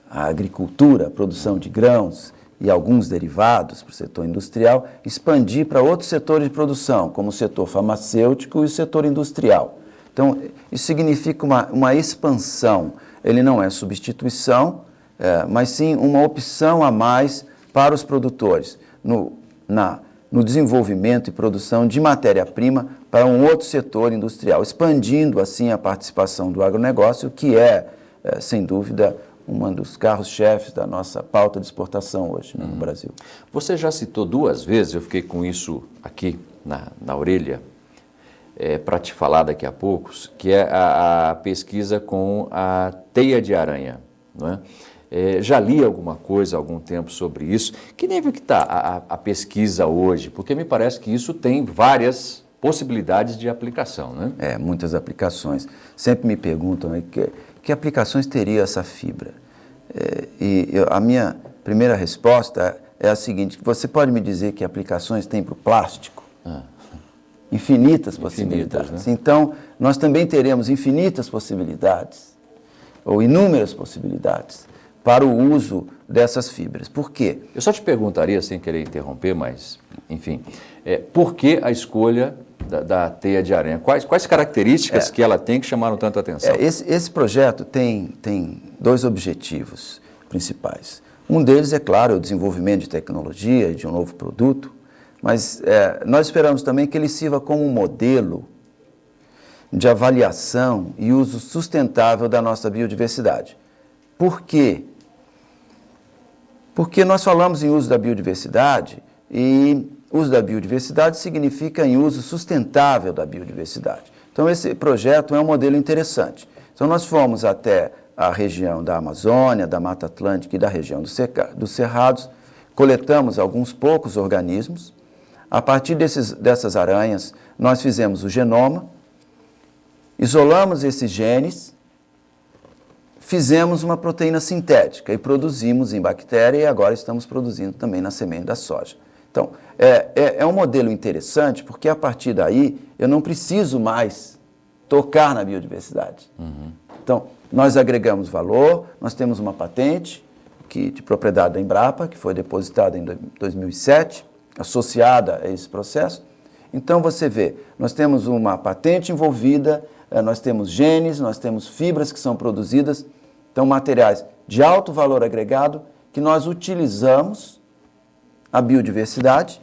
agricultura, à produção de grãos e alguns derivados para o setor industrial, expandir para outros setores de produção, como o setor farmacêutico e o setor industrial. Então, isso significa uma expansão. Ele não é substituição, mas sim uma opção a mais para os produtores no desenvolvimento e produção de matéria-prima para um outro setor industrial, expandindo assim a participação do agronegócio, que sem dúvida, um dos carros-chefes da nossa pauta de exportação hoje, né, no Brasil. Você já citou 2 vezes, eu fiquei com isso aqui na orelha, para te falar daqui a pouco, que é a pesquisa com a teia de aranha, não é? Já li alguma coisa há algum tempo sobre isso. Que nível que está a pesquisa hoje? Porque me parece que isso tem várias possibilidades de aplicação, né? Muitas aplicações. Sempre me perguntam que aplicações teria essa fibra? A minha primeira resposta é a seguinte: você pode me dizer que aplicações tem para o plástico? Infinitas possibilidades. Né? Então, nós também teremos infinitas possibilidades, ou inúmeras possibilidades, para o uso dessas fibras. Por quê? Eu só te perguntaria, sem querer interromper, mas, enfim, por que a escolha da teia de aranha? Quais características que ela tem que chamaram tanta atenção? Esse projeto tem 2 objetivos principais. Um deles, é claro, é o desenvolvimento de tecnologia, de um novo produto, mas nós esperamos também que ele sirva como um modelo de avaliação e uso sustentável da nossa biodiversidade. Por quê? Porque nós falamos em uso da biodiversidade e uso da biodiversidade significa em uso sustentável da biodiversidade. Então, esse projeto é um modelo interessante. Então, nós fomos até a região da Amazônia, da Mata Atlântica e da região dos Cerrados, coletamos alguns poucos organismos. A partir dessas aranhas, nós fizemos o genoma, isolamos esses genes, fizemos uma proteína sintética e produzimos em bactéria e agora estamos produzindo também na semente da soja. Então, é um modelo interessante porque a partir daí eu não preciso mais tocar na biodiversidade. Então, nós agregamos valor, nós temos uma patente de propriedade da Embrapa, que foi depositada em 2007, associada a esse processo. Então, você vê, nós temos uma patente envolvida, nós temos genes, nós temos fibras que são produzidas, então materiais de alto valor agregado que nós utilizamos a biodiversidade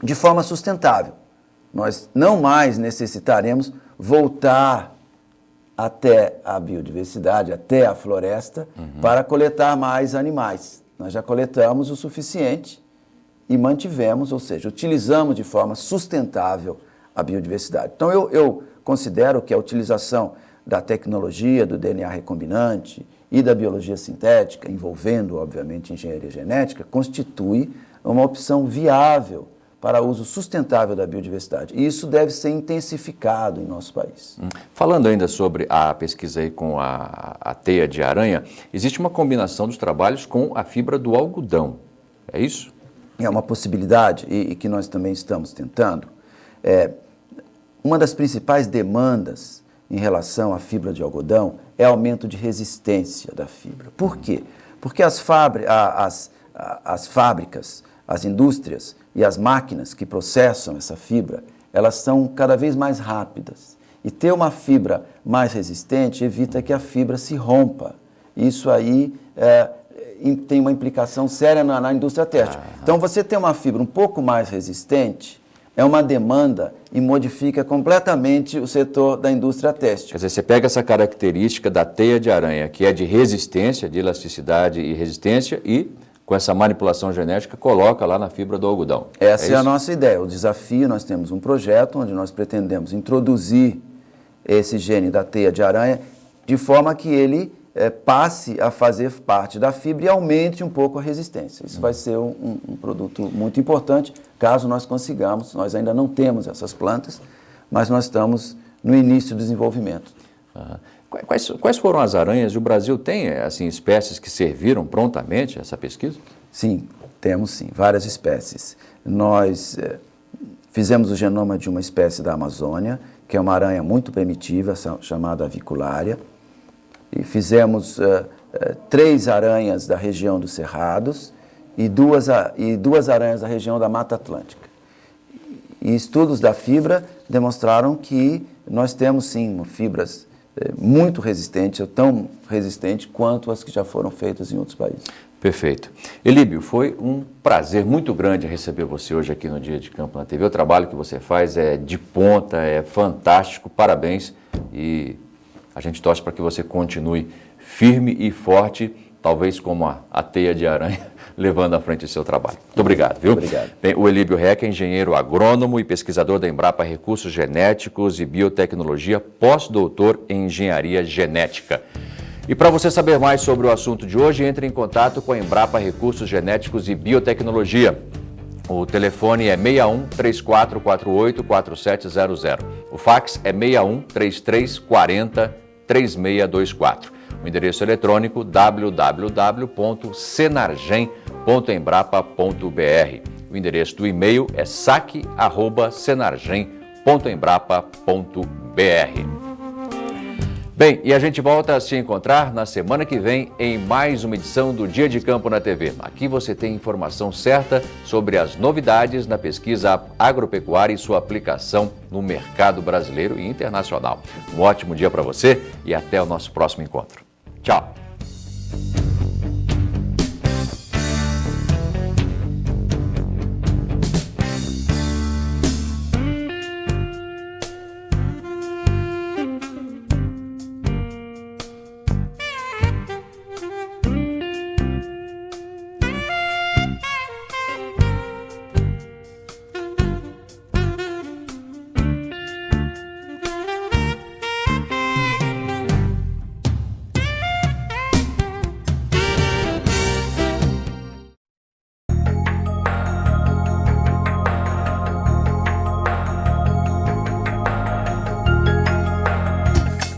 de forma sustentável. Nós não mais necessitaremos voltar até a biodiversidade, até a floresta, para coletar mais animais. Nós já coletamos o suficiente e mantivemos, ou seja, utilizamos de forma sustentável a biodiversidade. Então, eu considero que a utilização da tecnologia, do DNA recombinante e da biologia sintética, envolvendo, obviamente, engenharia genética, constitui uma opção viável para uso sustentável da biodiversidade. E isso deve ser intensificado em nosso país. Falando ainda sobre a pesquisa aí com a teia de aranha, existe uma combinação dos trabalhos com a fibra do algodão, é isso? É uma possibilidade e que nós também estamos tentando. Uma das principais demandas em relação à fibra de algodão é aumento de resistência da fibra. Por quê? Porque as fábricas, as indústrias e as máquinas que processam essa fibra, elas são cada vez mais rápidas. E ter uma fibra mais resistente evita que a fibra se rompa. Isso aí tem uma implicação séria na indústria têxtil. Então, você ter uma fibra um pouco mais resistente é uma demanda e modifica completamente o setor da indústria têxtil. Quer dizer, você pega essa característica da teia de aranha, que é de resistência, de elasticidade e resistência, e com essa manipulação genética, coloca lá na fibra do algodão. Essa é a nossa ideia. O desafio, nós temos um projeto onde nós pretendemos introduzir esse gene da teia de aranha de forma que ele passe a fazer parte da fibra e aumente um pouco a resistência. Isso vai ser um produto muito importante, caso nós consigamos. Nós ainda não temos essas plantas, mas nós estamos no início do desenvolvimento. Quais foram as aranhas? O Brasil tem assim, espécies que serviram prontamente a essa pesquisa? Sim, temos sim, várias espécies. Nós fizemos o genoma de uma espécie da Amazônia, que é uma aranha muito primitiva, chamada avicularia, e fizemos 3 aranhas da região dos Cerrados e duas aranhas da região da Mata Atlântica. E estudos da fibra demonstraram que nós temos sim fibras muito resistentes, ou tão resistentes quanto as que já foram feitas em outros países. Perfeito. Elíbio, foi um prazer muito grande receber você hoje aqui no Dia de Campo na TV. O trabalho que você faz é de ponta, é fantástico, parabéns. E a gente torce para que você continue firme e forte, talvez como a teia de aranha, levando à frente o seu trabalho. Muito obrigado, viu? Obrigado. Bem, o Elíbio Reck é engenheiro agrônomo e pesquisador da Embrapa Recursos Genéticos e Biotecnologia, pós-doutor em engenharia genética. E para você saber mais sobre o assunto de hoje, entre em contato com a Embrapa Recursos Genéticos e Biotecnologia. O telefone é 61 3448 4700. O fax é 61 3340 3624. O endereço eletrônico www.senargem.embrapa.br. O endereço do e-mail é saque@senargem.embrapa.br. Bem, e a gente volta a se encontrar na semana que vem em mais uma edição do Dia de Campo na TV. Aqui você tem informação certa sobre as novidades na pesquisa agropecuária e sua aplicação no mercado brasileiro e internacional. Um ótimo dia para você e até o nosso próximo encontro. Tchau!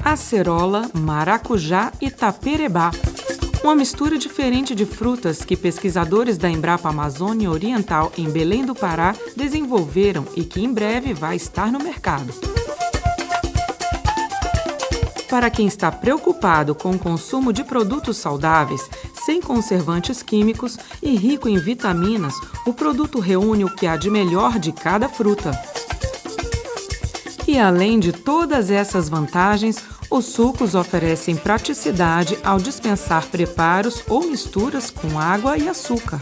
Acerola, maracujá e taperebá. Uma mistura diferente de frutas que pesquisadores da Embrapa Amazônia Oriental em Belém do Pará desenvolveram e que em breve vai estar no mercado. Para quem está preocupado com o consumo de produtos saudáveis, sem conservantes químicos e rico em vitaminas, o produto reúne o que há de melhor de cada fruta. E além de todas essas vantagens, os sucos oferecem praticidade ao dispensar preparos ou misturas com água e açúcar.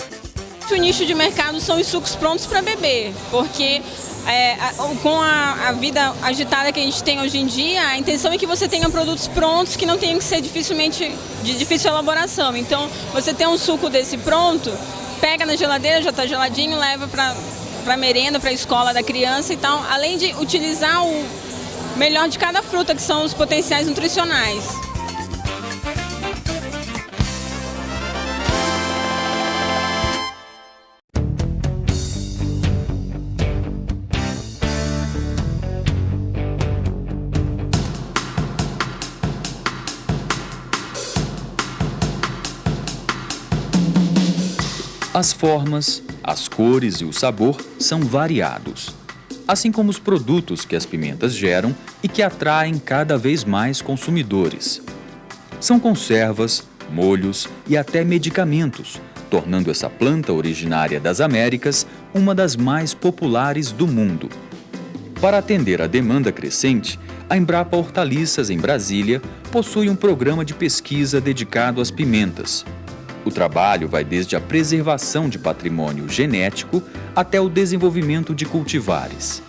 O nicho de mercado são os sucos prontos para beber, porque com a vida agitada que a gente tem hoje em dia, a intenção é que você tenha produtos prontos que não tenham que ser de difícil elaboração. Então, você tem um suco desse pronto, pega na geladeira, já está geladinho, leva para a merenda, para a escola da criança. Então, além de utilizar o melhor de cada fruta, que são os potenciais nutricionais. As formas, as cores e o sabor são variados, assim como os produtos que as pimentas geram e que atraem cada vez mais consumidores. São conservas, molhos e até medicamentos, tornando essa planta originária das Américas uma das mais populares do mundo. Para atender à demanda crescente, a Embrapa Hortaliças, em Brasília, possui um programa de pesquisa dedicado às pimentas. O trabalho vai desde a preservação de patrimônio genético até o desenvolvimento de cultivares.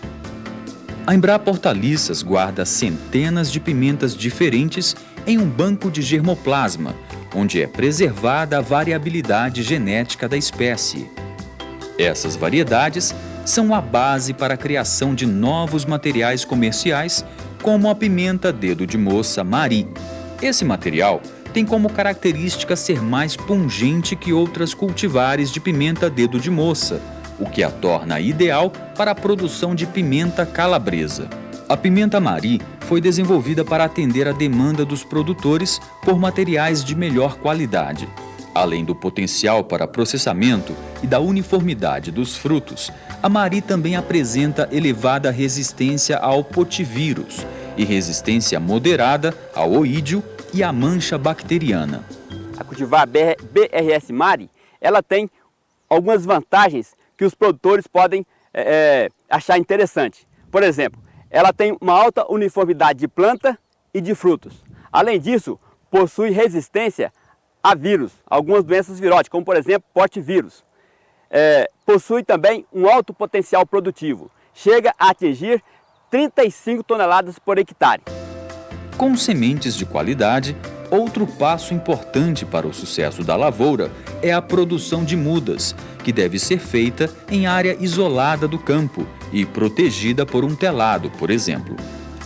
A Embrapa Hortaliças guarda centenas de pimentas diferentes em um banco de germoplasma, onde é preservada a variabilidade genética da espécie. Essas variedades são a base para a criação de novos materiais comerciais, como a pimenta dedo de moça Mari. Esse material tem como característica ser mais pungente que outras cultivares de pimenta dedo de moça, o que a torna ideal para a produção de pimenta calabresa. A pimenta Mari foi desenvolvida para atender a demanda dos produtores por materiais de melhor qualidade. Além do potencial para processamento e da uniformidade dos frutos, a Mari também apresenta elevada resistência ao potivírus e resistência moderada ao oídio e à mancha bacteriana. A cultivar BRS Mari, ela tem algumas vantagens que os produtores podem achar interessante. Por exemplo, ela tem uma alta uniformidade de planta e de frutos. Além disso, possui resistência a vírus, algumas doenças viróticas, como por exemplo, potivírus. Possui também um alto potencial produtivo, chega a atingir 35 toneladas por hectare. Com sementes de qualidade, outro passo importante para o sucesso da lavoura é a produção de mudas, que deve ser feita em área isolada do campo e protegida por um telado, por exemplo.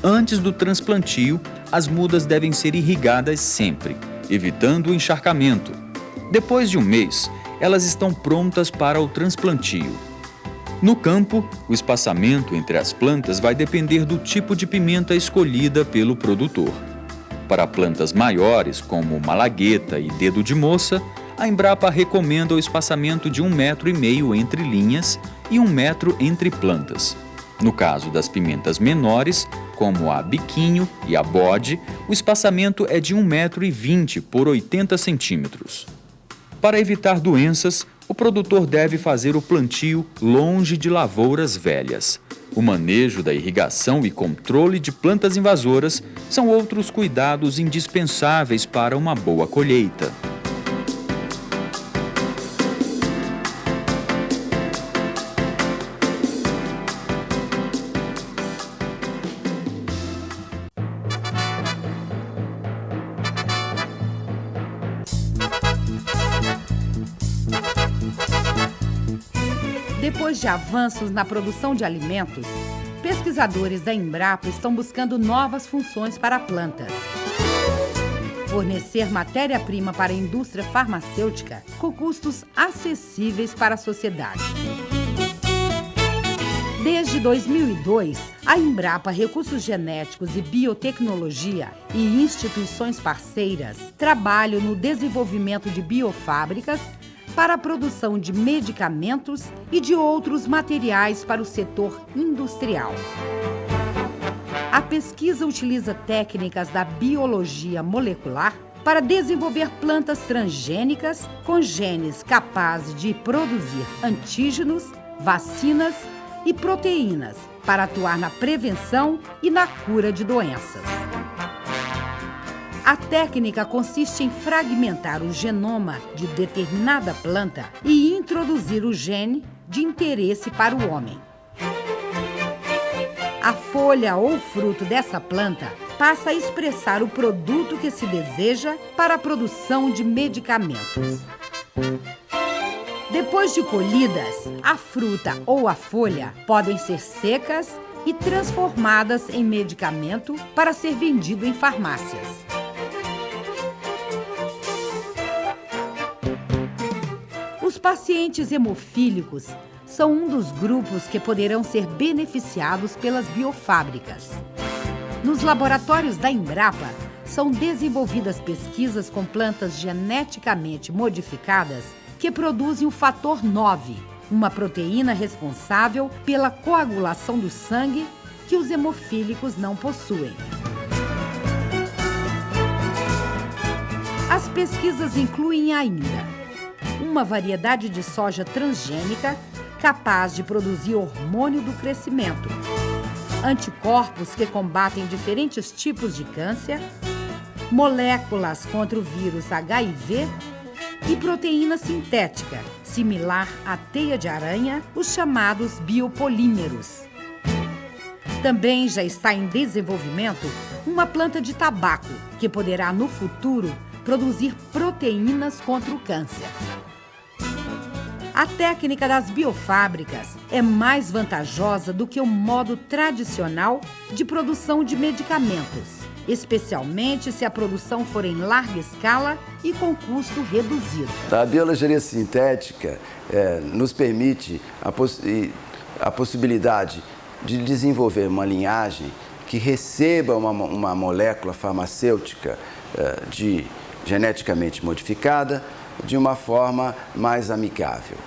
Antes do transplantio, as mudas devem ser irrigadas sempre, evitando o encharcamento. Depois de um mês, elas estão prontas para o transplantio. No campo, o espaçamento entre as plantas vai depender do tipo de pimenta escolhida pelo produtor. Para plantas maiores, como malagueta e dedo de moça, a Embrapa recomenda o espaçamento de 1,5 m entre linhas e 1 metro entre plantas. No caso das pimentas menores, como a biquinho e a bode, o espaçamento é de 1,20 m por 80 centímetros. Para evitar doenças, o produtor deve fazer o plantio longe de lavouras velhas. O manejo da irrigação e controle de plantas invasoras são outros cuidados indispensáveis para uma boa colheita. Depois de avanços na produção de alimentos, pesquisadores da Embrapa estão buscando novas funções para plantas. Fornecer matéria-prima para a indústria farmacêutica com custos acessíveis para a sociedade. Desde 2002, a Embrapa Recursos Genéticos e Biotecnologia e instituições parceiras trabalham no desenvolvimento de biofábricas para a produção de medicamentos e de outros materiais para o setor industrial. A pesquisa utiliza técnicas da biologia molecular para desenvolver plantas transgênicas com genes capazes de produzir antígenos, vacinas e proteínas para atuar na prevenção e na cura de doenças. A técnica consiste em fragmentar o genoma de determinada planta e introduzir o gene de interesse para o homem. A folha ou fruto dessa planta passa a expressar o produto que se deseja para a produção de medicamentos. Depois de colhidas, a fruta ou a folha podem ser secas e transformadas em medicamento para ser vendido em farmácias. Os pacientes hemofílicos são um dos grupos que poderão ser beneficiados pelas biofábricas. Nos laboratórios da Embrapa, são desenvolvidas pesquisas com plantas geneticamente modificadas que produzem o fator 9, uma proteína responsável pela coagulação do sangue que os hemofílicos não possuem. As pesquisas incluem ainda uma variedade de soja transgênica capaz de produzir hormônio do crescimento, anticorpos que combatem diferentes tipos de câncer, moléculas contra o vírus HIV e proteína sintética, similar à teia de aranha, os chamados biopolímeros. Também já está em desenvolvimento uma planta de tabaco que poderá, no futuro, produzir proteínas contra o câncer. A técnica das biofábricas é mais vantajosa do que o modo tradicional de produção de medicamentos, especialmente se a produção for em larga escala e com custo reduzido. A biologia sintética nos permite a possibilidade de desenvolver uma linhagem que receba uma molécula farmacêutica geneticamente modificada de uma forma mais amigável.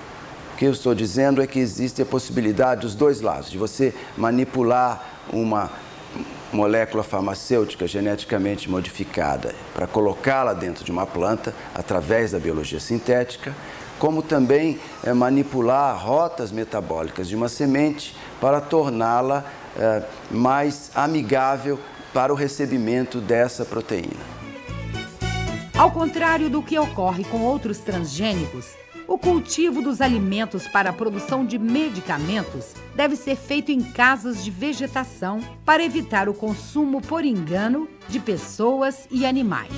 O que eu estou dizendo é que existe a possibilidade dos dois lados, de você manipular uma molécula farmacêutica geneticamente modificada para colocá-la dentro de uma planta através da biologia sintética, como também manipular rotas metabólicas de uma semente para torná-la mais amigável para o recebimento dessa proteína. Ao contrário do que ocorre com outros transgênicos, o cultivo dos alimentos para a produção de medicamentos deve ser feito em casas de vegetação para evitar o consumo por engano de pessoas e animais.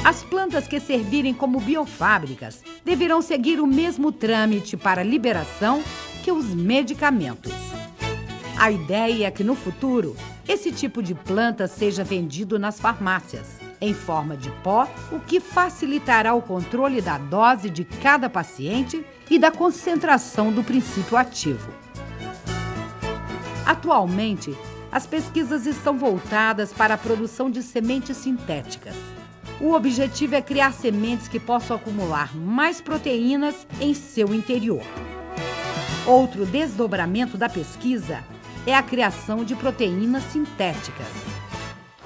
As plantas que servirem como biofábricas deverão seguir o mesmo trâmite para liberação que os medicamentos. A ideia é que no futuro, esse tipo de planta seja vendido nas farmácias, em forma de pó, o que facilitará o controle da dose de cada paciente e da concentração do princípio ativo. Atualmente, as pesquisas estão voltadas para a produção de sementes sintéticas. O objetivo é criar sementes que possam acumular mais proteínas em seu interior. Outro desdobramento da pesquisa é a criação de proteínas sintéticas.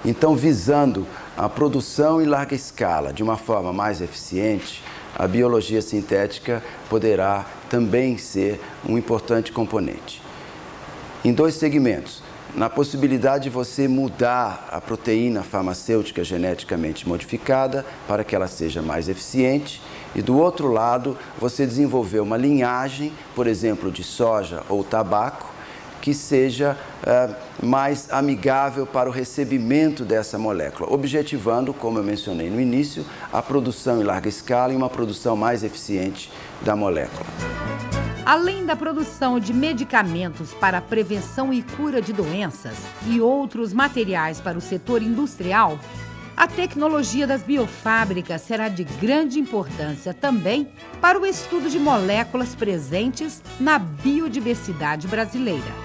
Então, visando a produção em larga escala de uma forma mais eficiente, a biologia sintética poderá também ser um importante componente. Em dois segmentos, na possibilidade de você mudar a proteína farmacêutica geneticamente modificada para que ela seja mais eficiente, e do outro lado, você desenvolver uma linhagem, por exemplo, de soja ou tabaco, que seja mais amigável para o recebimento dessa molécula, objetivando, como eu mencionei no início, a produção em larga escala e uma produção mais eficiente da molécula. Além da produção de medicamentos para a prevenção e cura de doenças e outros materiais para o setor industrial, a tecnologia das biofábricas será de grande importância também para o estudo de moléculas presentes na biodiversidade brasileira.